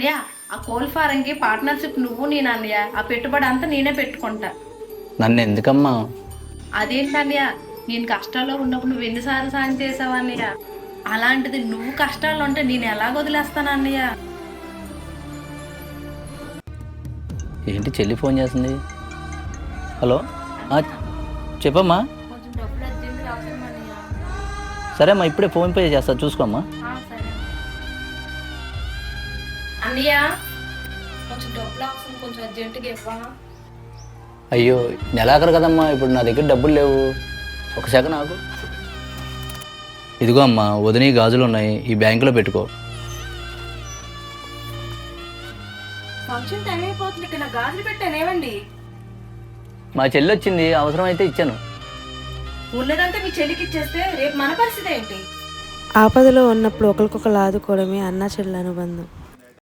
అన్నయ్య ఆ coal ఫారంకి partnership నువ్వు నేను అన్నయ్య. ఆ పెట్టుబడి అంతా నేనే పెట్టుకుంటా. నన్ను ఎందుకమ్మా? అదేంటన్నయ్య, నేను కష్టాల్లో ఉన్నప్పుడు నువ్వు ఎన్నిసార్లు సాయం చేసావు అన్నయ్య. అలాంటిది నువ్వు కష్టాల్లో ఉంటే నేను ఎలా వదిలేస్తాను అన్నయ్య? ఏంటి చెల్లి ఫోన్ చేస్తుంది? హలో, చెప్పమ్మా. కొంచెం డబ్బులు అర్జెంట్గా అవసరం అన్నయ్య. సరే అమ్మా, ఇప్పుడే ఫోన్ పే చేస్తా, చూసుకోమ్మా. సరే అన్నయ్య, కొంచెం డబ్బులు అవసరం, కొంచెం అర్జెంటుగా ఇవ్వా. అయ్యో, నెలాఖరు కదమ్మా, ఇప్పుడు నా దగ్గర డబ్బులు లేవు. ఒక సెకండ్ ఆగు. ఇదిగో అమ్మా, వదిన గాజులు ఉన్నాయి, ఈ బ్యాంకులో పెట్టుకో. ఫంక్షన్ టైం అయిపోతుంది, ఇక్కడ నా గాజులు పెట్టానేవండి. మా చెల్లి వచ్చింది, అవసరమైతే ఇచ్చాను. ఉన్నదంతా మీ చెల్లికి ఇచ్చేస్తే రేపు మన పరిస్థితి ఏంటి? ఆపదలో ఉన్నప్పుడు ఒకరికొకరు ఆదుకోవడమే అన్నా చెల్లెల అనుబంధం.